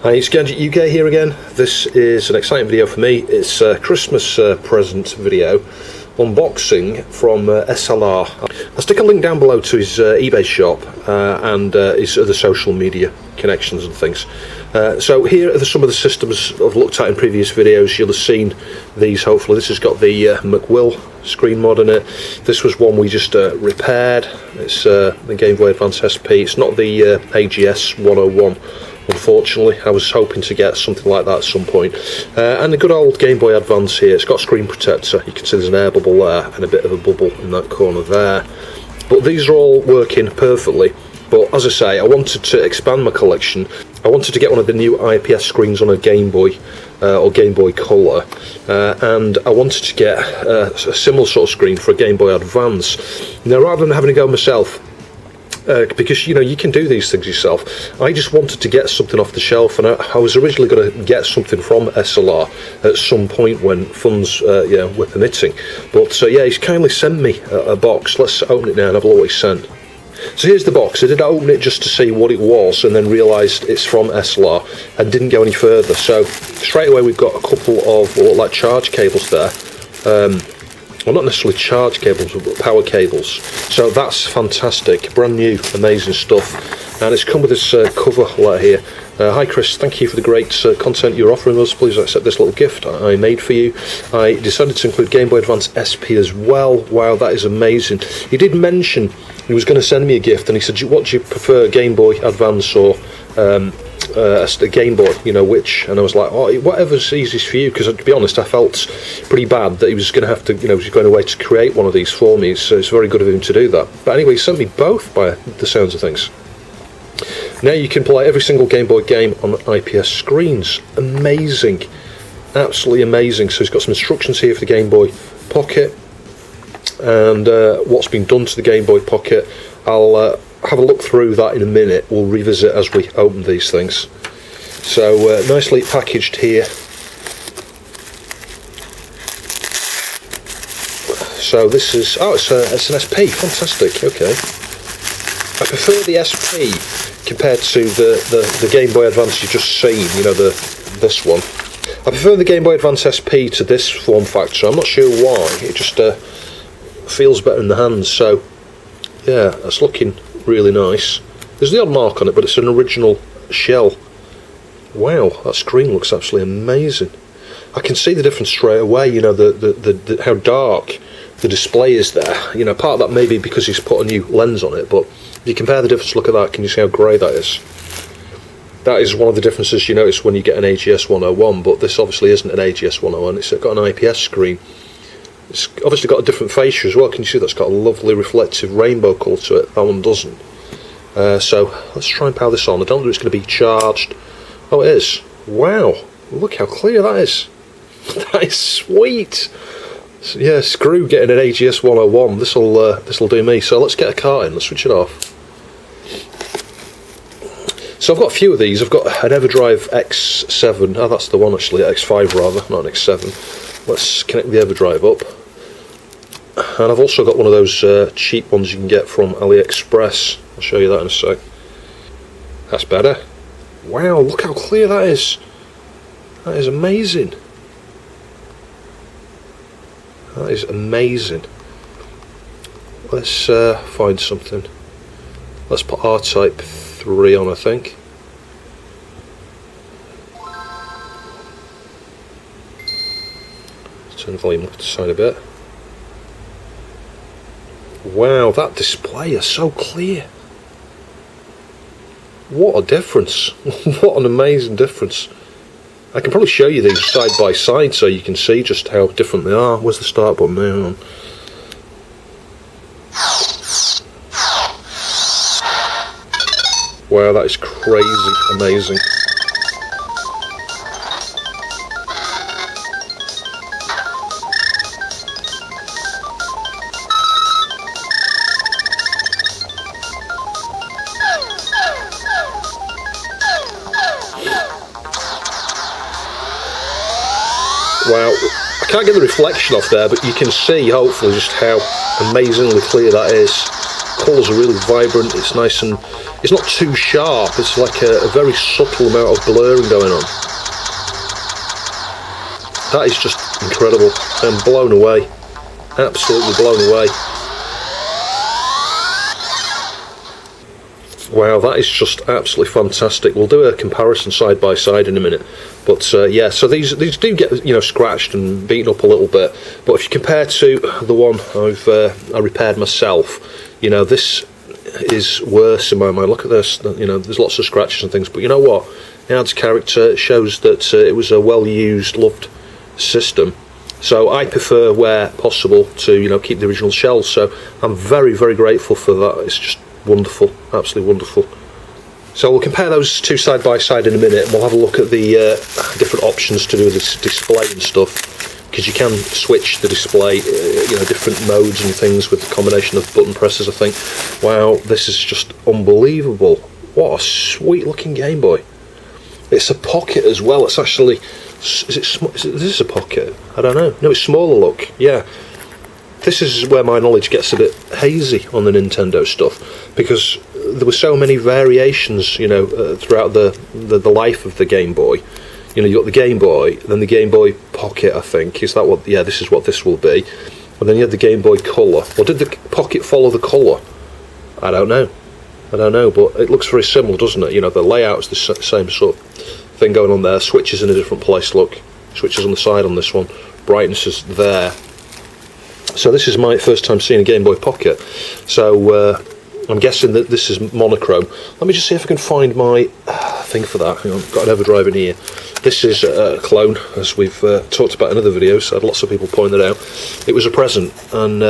Hi, it's Gadget UK here again. This is an exciting video for me. It's a Christmas present video unboxing from SLR. I'll stick a link down below to his eBay shop and his other social media connections and things. So here are some of the systems I've looked at in previous videos. You'll have seen these hopefully. This has got the McWill screen mod in it. This was one we just repaired. It's the Gameboy Advance SP. It's not the AGS 101. Unfortunately, I was hoping to get something like that at some point. And the good old Game Boy Advance here. It's got a screen protector. You can see there's an air bubble there and a bit of a bubble in that corner there. But these are all working perfectly. But as I say, I wanted to expand my collection. I wanted to get one of the new IPS screens on a Game Boy or Game Boy Color, and I wanted to get a similar sort of screen for a Game Boy Advance. Now, rather than having to go myself, because you can do these things yourself, I just wanted to get something off the shelf, and I was originally going to get something from SLR at some point when funds were permitting. But yeah, he's kindly sent me a box. Let's open it now and have a look what he sent. So here's the box. I did open it just to see what it was and then realised it's from SLR and didn't go any further. So straight away we've got a couple of what look like charge cables there. Well, not necessarily charge cables, but power cables. So that's fantastic, brand new, amazing stuff. And it's come with this cover letter here. Hi Chris, thank you for the great content you're offering us. Please accept this little gift I made for you. I decided to include Game Boy Advance SP as well. Wow, that is amazing. He did mention he was going to send me a gift, and he said, what do you prefer, Game Boy Advance or a Game Boy, which? And I was like, oh, whatever's easiest for you, because to be honest, I felt pretty bad that he was going to have to, he was going away to create one of these for me, so it's very good of him to do that. But anyway, he sent me both by the sounds of things. Now you can play every single Game Boy game on IPS screens. Amazing, absolutely amazing. So he's got some instructions here for the Game Boy Pocket, and what's been done to the Game Boy Pocket. I'll have a look through that in a minute. We'll revisit as we open these things. So nicely packaged here. So this is, it's an SP, fantastic, okay. I prefer the SP compared to the Game Boy Advance you've just seen, this one. I prefer the Game Boy Advance SP to this form factor. I'm not sure why, it just feels better in the hands. So yeah, that's looking really nice. There's the odd mark on it, but it's an original shell. Wow, that screen looks absolutely amazing. I can see the difference straight away, the how dark the display is there. Part of that may be because he's put a new lens on it, but if you compare the difference, look at that, can you see how grey that is? That is one of the differences you notice when you get an AGS 101, but this obviously isn't an AGS 101, it's got an IPS screen. It's obviously got a different fascia as well. Can you see that's got a lovely reflective rainbow colour to it? That one doesn't. So let's try and power this on. I don't know if it's going to be charged. Oh, it is. Wow, look how clear that is. That is sweet. So, yeah, screw getting an AGS 101. This'll do me. So let's get a cart in. Let's switch it off. So I've got a few of these. I've got an EverDrive X7. Oh, that's the one actually. X5 rather, not an X7. Let's connect the EverDrive up. And I've also got one of those cheap ones you can get from AliExpress. I'll show you that in a sec. That's better. Wow, look how clear that is. That is amazing. That is amazing. Let's find something. Let's put R-Type 3 on, I think. Turn the volume up to the side a bit. Wow, that display is so clear. What a difference. What an amazing difference. I can probably show you these side by side so you can see just how different they are. Where's the start button now? Wow, that is crazy amazing. Wow, I can't get the reflection off there, but you can see hopefully just how amazingly clear that is. Colours are really vibrant, it's nice and it's not too sharp. It's like a very subtle amount of blurring going on. That is just incredible. I'm blown away. Absolutely blown away. Wow, that is just absolutely fantastic. We'll do a comparison side by side in a minute. But yeah, so these do get, you know, scratched and beaten up a little bit. But if you compare to the one I repaired myself, you know, this is worse in my mind. Look at this. You know, there's lots of scratches and things. But you know what? It adds character. It shows that it was a well-used, loved system. So I prefer, where possible, to, you know, keep the original shells. So I'm very, very grateful for that. It's just wonderful, absolutely wonderful. So we'll compare those two side by side in a minute, and we'll have a look at the different options to do with this display and stuff, because you can switch the display, you know, different modes and things with the combination of button presses. I think, wow, this is just unbelievable. What a sweet looking Game Boy. It's a pocket as well. It's actually, is this a pocket? I don't know. No, it's smaller, look. Yeah. This is where my knowledge gets a bit hazy on the Nintendo stuff, because there were so many variations, you know, throughout the life of the Game Boy. You know, you got the Game Boy, then the Game Boy Pocket, I think. Is that what? Yeah, this is what this will be. And then you had the Game Boy Color. Or did the Pocket follow the Color? I don't know. I don't know, but it looks very similar, doesn't it? You know, the layout's the same sort of thing going on there. Switches in a different place, look. Switches on the side on this one. Brightness is there. So this is my first time seeing a Game Boy Pocket. So I'm guessing that this is monochrome. Let me just see if I can find my thing for that. Hang on, I've got an Everdrive in here. This is a clone, as we've talked about in other videos. I had lots of people point it out. It was a present, and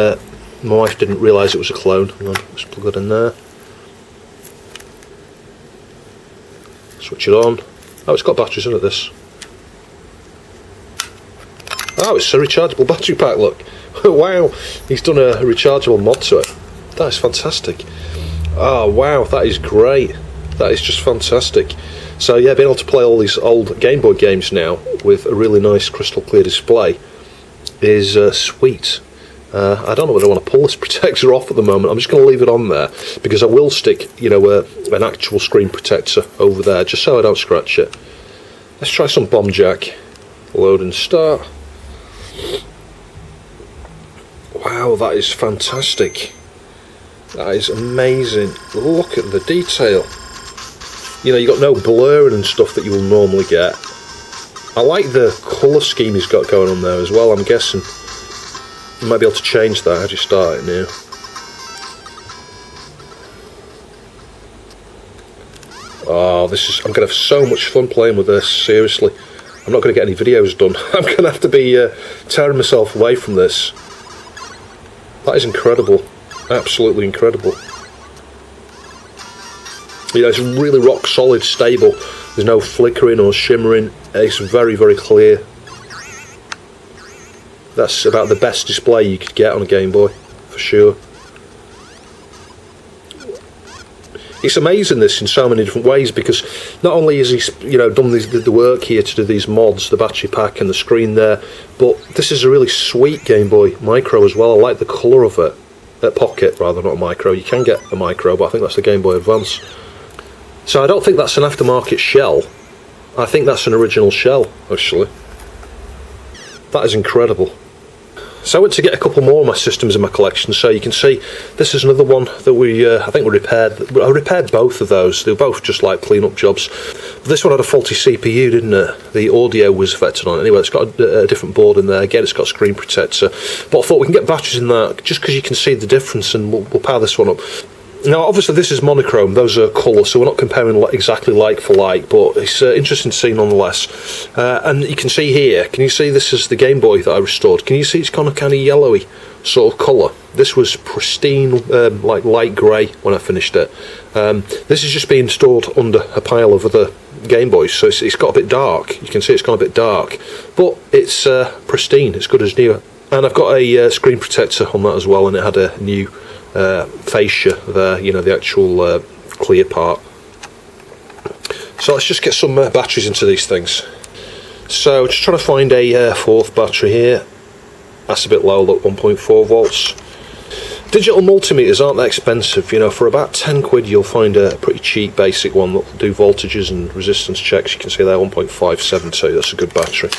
my wife didn't realise it was a clone. Hang on, let's plug that in there. Switch it on. Oh, it's got batteries in it, this. Oh, it's a rechargeable battery pack, look. Wow, he's done a rechargeable mod to it. That is fantastic. Oh, wow, that is great. That is just fantastic. So, yeah, being able to play all these old Game Boy games now with a really nice crystal clear display is sweet. I don't know whether I want to pull this protector off at the moment. I'm just going to leave it on there, because I will stick, you know, an actual screen protector over there, just so I don't scratch it. Let's try some Bomb Jack. Load and start. Wow, that is fantastic. That is amazing. Look at the detail. You know, you've got no blurring and stuff that you will normally get. I like the colour scheme he's got going on there as well. I'm guessing you might be able to change that as you start it now. Oh, I'm going to have so much fun playing with this, seriously. I'm not going to get any videos done. I'm going to have to be tearing myself away from this. That is incredible. Absolutely incredible. You know, it's really rock solid, stable. There's no flickering or shimmering. It's very, very clear. That's about the best display you could get on a Game Boy, for sure. It's amazing, this, in so many different ways, because not only has he, you know, done the work here to do these mods, the battery pack and the screen there, but this is a really sweet Game Boy Micro as well. I like the colour of it. Pocket, rather, not a Micro. You can get a Micro, but I think that's the Game Boy Advance. So I don't think that's an aftermarket shell. I think that's an original shell, actually. That is incredible. So I went to get a couple more of my systems in my collection. So you can see this is another one that I think we repaired. I repaired both of those. They were both just like clean-up jobs. But this one had a faulty CPU, didn't it? The audio was affected on it. Anyway, it's got a different board in there. Again, it's got a screen protector. But I thought we can get batteries in that just because you can see the difference, and we'll power this one up. Now, obviously, this is monochrome. Those are colour, so we're not comparing exactly like for like, but it's interesting to see nonetheless. And you can see here, can you see this is the Game Boy that I restored? Can you see it's kind of yellowy sort of colour? This was pristine, like light grey when I finished it. This is just being stored under a pile of other Game Boys, so it's got a bit dark. You can see it's gone a bit dark, but it's pristine, it's good as new. And I've got a screen protector on that as well, and it had a new fascia there, you know, the actual clear part. So let's just get some batteries into these things. So just trying to find a fourth battery here. That's a bit low, look, 1.4 volts. Digital multimeters aren't that expensive, you know. For about 10 quid you'll find a pretty cheap basic one that will do voltages and resistance checks. You can see there 1.572, that's a good battery.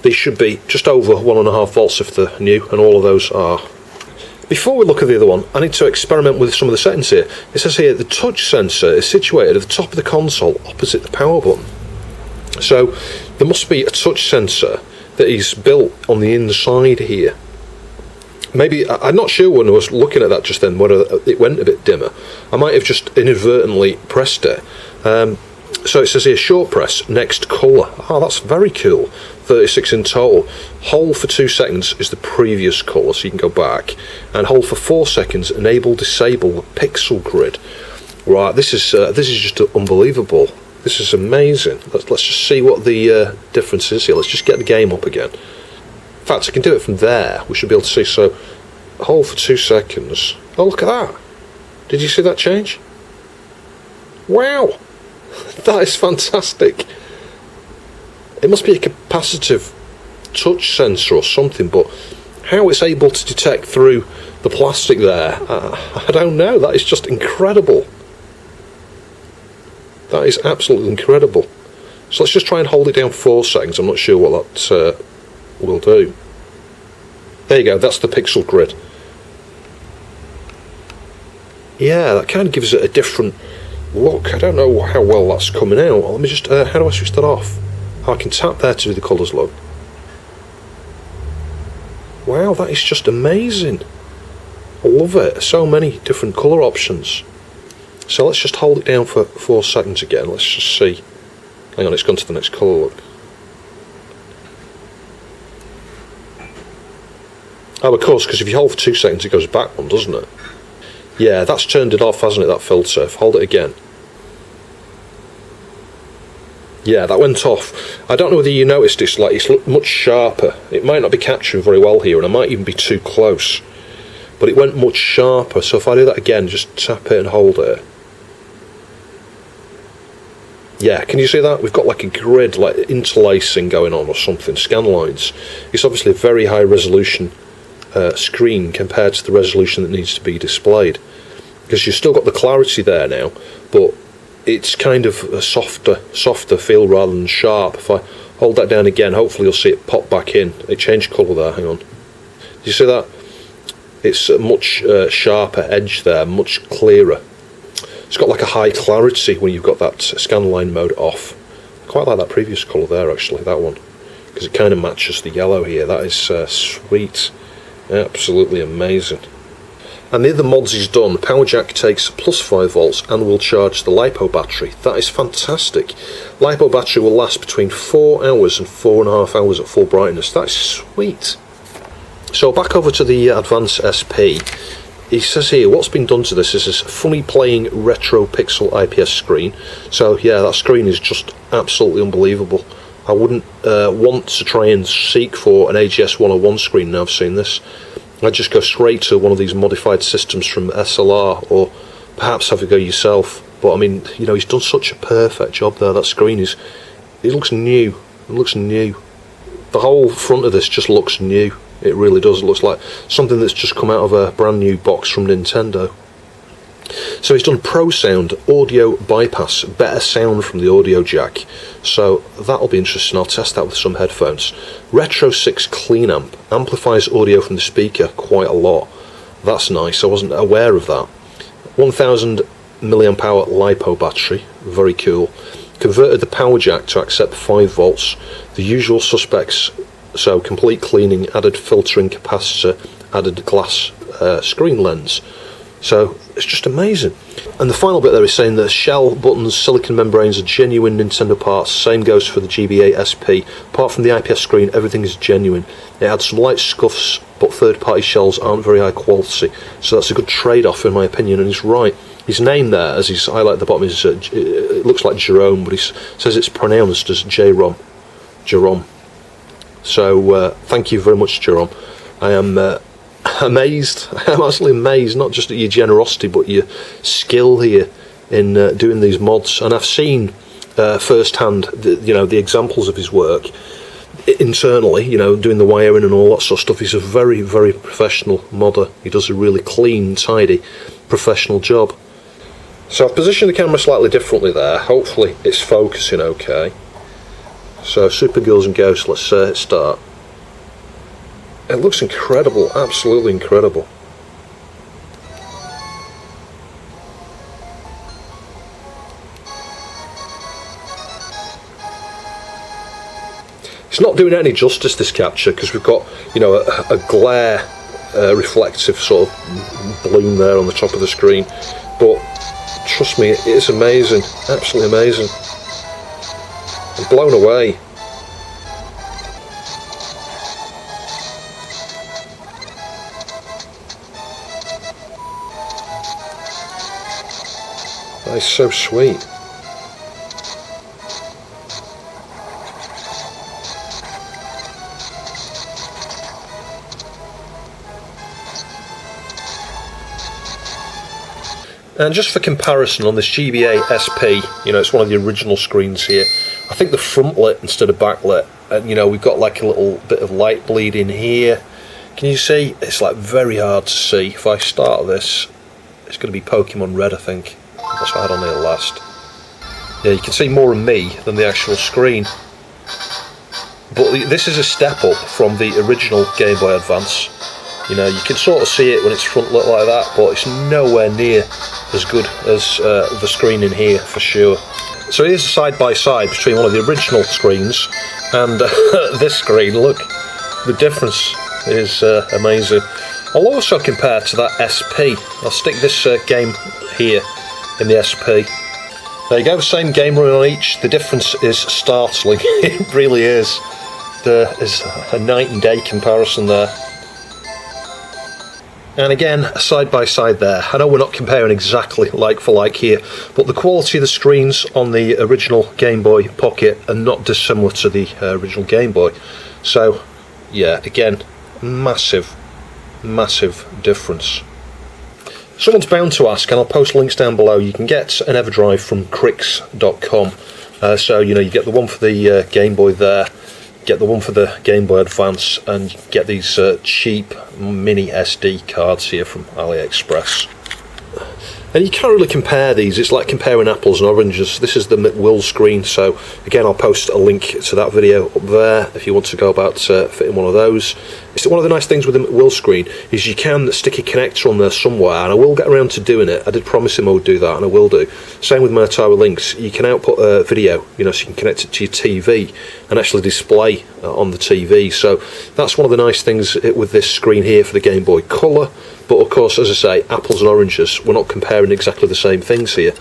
These should be just over 1.5 volts if they're new, and all of those are. Before we look at the other one, I need to experiment with some of the settings here. It says here the touch sensor is situated at the top of the console opposite the power button. So there must be a touch sensor that is built on the inside here. Maybe, I'm not sure when I was looking at that just then whether it went a bit dimmer. I might have just inadvertently pressed it. So it says here short press, next colour. Oh, that's very cool. 36 in total. Hold for 2 seconds is the previous colour, so you can go back. And hold for 4 seconds, enable, disable pixel grid. Right, this is just unbelievable. This is amazing. Let's just see what the difference is here. Let's just get the game up again. In fact, I can do it from there. We should be able to see. So, hold for 2 seconds. Oh, look at that. Did you see that change? Wow. That is fantastic. It must be a capacitive touch sensor or something, but how it's able to detect through the plastic there, I don't know. That is just incredible. That is absolutely incredible. So let's just try and hold it down for 4 seconds. I'm not sure what that will do. There you go, that's the pixel grid. Yeah, that kind of gives it a different look. I don't know how well that's coming out. Let me just, how do I switch that off? Oh, I can tap there to do the colours, look. Wow, that is just amazing. I love it. So many different colour options. So let's just hold it down for 4 seconds again. Let's just see. Hang on, it's gone to the next colour, look. Oh, of course, because if you hold for 2 seconds it goes back one, doesn't it? Yeah, that's turned it off, hasn't it, that filter? Hold it again. Yeah, that went off. I don't know whether you noticed it's much sharper. It might not be capturing very well here, and I might even be too close. But it went much sharper, so if I do that again, just tap it and hold it. Yeah, can you see that? We've got like a grid, like interlacing going on or something, scan lines. It's obviously a very high resolution screen compared to the resolution that needs to be displayed. Because you've still got the clarity there now, but it's kind of a softer feel rather than sharp. If I hold that down again, hopefully you'll see it pop back in. It changed colour there, hang on. Do you see that? It's a much sharper edge there, much clearer. It's got like a high clarity when you've got that scan line mode off. I quite like that previous colour there actually, that one. Because it kind of matches the yellow here. That is sweet. Absolutely amazing. And the other mods he's done, the power jack takes plus 5 volts and will charge the LiPo battery. That is fantastic. LiPo battery will last between 4 hours and 4.5 hours at full brightness. That is sweet. So back over to the Advance SP. He says here, what's been done to this is this funny playing retro pixel IPS screen. So yeah, that screen is just absolutely unbelievable. I wouldn't want to try and seek for an AGS 101 screen now I've seen this. I'd just go straight to one of these modified systems from SLR, or perhaps have a go yourself. But I mean, you know, he's done such a perfect job there. That screen it looks new. It looks new. The whole front of this just looks new. It really does. It looks like something that's just come out of a brand new box from Nintendo. So he's done Pro Sound, audio bypass, better sound from the audio jack. So that'll be interesting. I'll test that with some headphones. Retro 6 clean amp, amplifies audio from the speaker quite a lot. That's nice. I wasn't aware of that. 1000 milliamp hour LiPo battery, very cool. Converted the power jack to accept 5 volts. The usual suspects. So complete cleaning, added filtering capacitor, added glass screen lens. So it's just amazing. And the final bit there is saying that shell, buttons, silicon membranes are genuine Nintendo parts. Same goes for the GBA SP. Apart from the IPS screen, everything is genuine. It had some light scuffs, but third-party shells aren't very high quality. So that's a good trade-off in my opinion, and he's right. His name there, as he's highlighted at the bottom, is it looks like Jerome, but he says it's pronounced as Jerome. So thank you very much, Jerome. I am amazed. I'm absolutely amazed, not just at your generosity, but your skill here in doing these mods. And I've seen firsthand, the examples of his work. internally, you know, doing the wiring and all that sort of stuff. He's a very, very professional modder. He does a really clean, tidy, professional job. So I've positioned the camera slightly differently there. Hopefully it's focusing okay. So Super Girls and Ghosts, let's start. It looks incredible, absolutely incredible. It's not doing any justice, this capture, because we've got, you know, a glare reflective sort of bloom there on the top of the screen, but trust me, it is amazing, absolutely amazing. I'm blown away. That is so sweet. And just for comparison, on this GBA SP, you know, it's one of the original screens here. I think the front lit instead of backlit, and you know, we've got like a little bit of light bleed in here. Can you see? It's like very hard to see. If I start this, it's going to be Pokemon Red, I think. That's what I had on here last. Yeah, you can see more of me than the actual screen. But this is a step up from the original Game Boy Advance. You know, you can sort of see it when it's front lit like that, but it's nowhere near as good as the screen in here, for sure. So here's a side-by-side between one of the original screens and this screen. Look, the difference is amazing. I'll also compare to that SP. I'll stick this game here in the SP. There you go, same game running on each. The difference is startling. It really is. There is a night and day comparison there. And again, side by side there. I know we're not comparing exactly like for like here, but the quality of the screens on the original Game Boy Pocket are not dissimilar to the original Game Boy. So, yeah, again, massive, massive difference. Someone's bound to ask, and I'll post links down below, you can get an EverDrive from Crix.com. So, you know, you get the one for the Game Boy there, get the one for the Game Boy Advance, and get these cheap mini SD cards here from AliExpress. And you can't really compare these, it's like comparing apples and oranges. This is the McWill screen, so again I'll post a link to that video up there if you want to go about fitting one of those. It's one of the nice things with the McWill screen is you can stick a connector on there somewhere, and I will get around to doing it. I did promise him I would do that, and I will do. Same with my Tower Links. You can output a video, you know, so you can connect it to your TV and actually display on the TV. So that's one of the nice things with this screen here for the Game Boy Color. But of course, as I say, apples and oranges, we're not comparing exactly the same things here.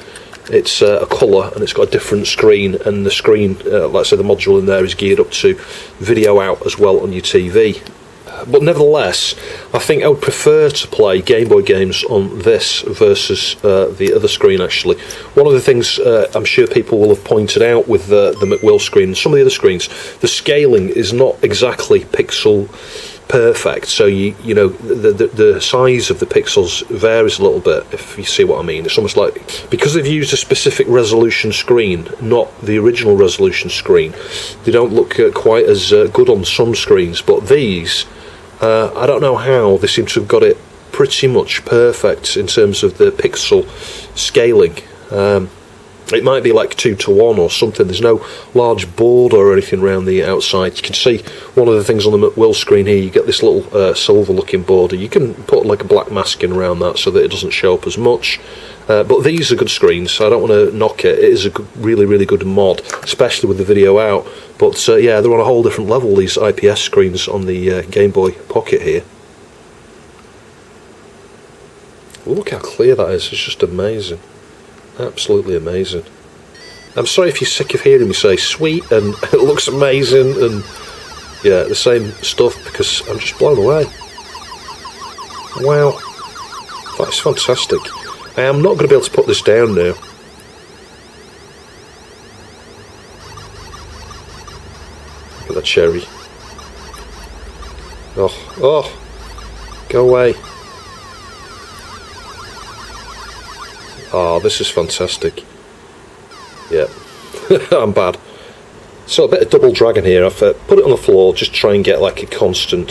It's a colour and it's got a different screen, and the screen, like I say, the module in there is geared up to video out as well on your TV. But nevertheless, I think I would prefer to play Game Boy games on this versus the other screen, actually. One of the things I'm sure people will have pointed out with the McWill screen and some of the other screens, the scaling is not exactly pixel perfect, so you know the size of the pixels varies a little bit, if you see what I mean. It's almost like, because they've used a specific resolution screen, not the original resolution screen, they don't look quite as good on some screens, but these, I don't know how, they seem to have got it pretty much perfect in terms of the pixel scaling. It might be like 2:1 or something. There's no large border or anything around the outside. You can see one of the things on the McWill screen here, you get this little silver looking border. You can put like a black masking around that so that it doesn't show up as much. But these are good screens, so I don't want to knock it. It is a good, really, really good mod, especially with the video out. But yeah, they're on a whole different level, these IPS screens on the Game Boy Pocket here. Look how clear that is, it's just amazing. Absolutely amazing. I'm sorry if you're sick of hearing me say sweet and it looks amazing and yeah, the same stuff, because I'm just blown away. Wow, that's fantastic. I am not going to be able to put this down now. Look at that cherry. Oh, go away. Oh, this is fantastic. Yeah, I'm bad. So a bit of double dragon here. I've put it on the floor, just try and get like a constant,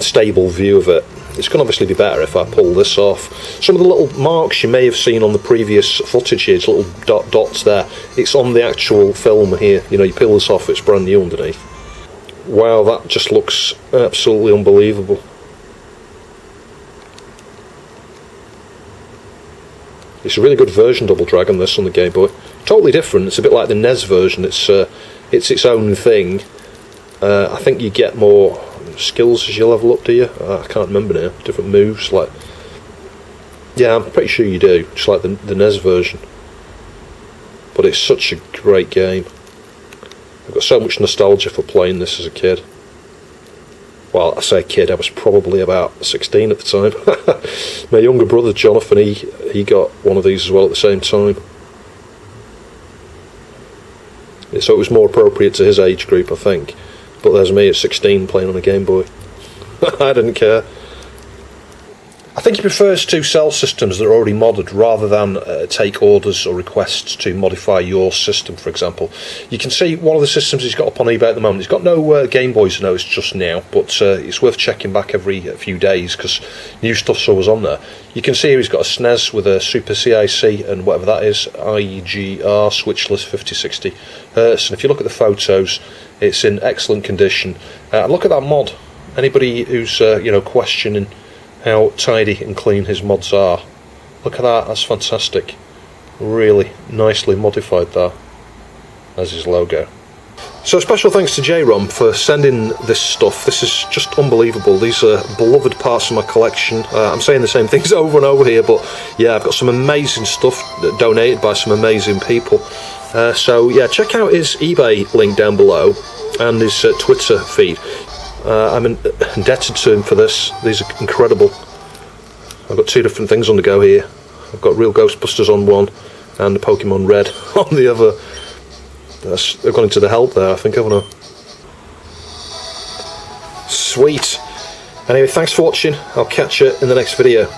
stable view of it. It's going to obviously be better if I pull this off. Some of the little marks you may have seen on the previous footage here, little dots there, it's on the actual film here. You know, you peel this off, it's brand new underneath. Wow, that just looks absolutely unbelievable. It's a really good version, Double Dragon, this on the Game Boy. Totally different. It's a bit like the NES version. It's its own thing. I think you get more skills as you level up, do you? I can't remember now. Different moves, like... Yeah, I'm pretty sure you do, just like the NES version. But it's such a great game. I've got so much nostalgia for playing this as a kid. Well, I say kid, I was probably about 16 at the time. My younger brother, Jonathan, he got one of these as well at the same time. So it was more appropriate to his age group, I think. But there's me at 16 playing on a Game Boy. I didn't care. I think he prefers to sell systems that are already modded rather than take orders or requests to modify your system, for example. You can see one of the systems he's got up on eBay at the moment. He's got no Game Boys noticed just now, but it's worth checking back every few days because new stuff's always on there. You can see here he's got a SNES with a Super CIC and whatever that is, IGR switchless 50-60 Hz. And if you look at the photos, it's in excellent condition. Look at that mod. Anybody who's questioning how tidy and clean his mods are, look at that, that's fantastic. Really nicely modified there as his logo. So special thanks to Jerome for sending this stuff. This is just unbelievable. These are beloved parts of my collection. I'm saying the same things over and over here, but yeah, I've got some amazing stuff donated by some amazing people. So yeah, check out his eBay link down below and his Twitter feed. I'm indebted to him for this. These are incredible. I've got two different things on the go here. I've got Real Ghostbusters on one and the Pokemon Red on the other. I've gone into the help there, I think, haven't I? Sweet. Anyway, thanks for watching. I'll catch you in the next video.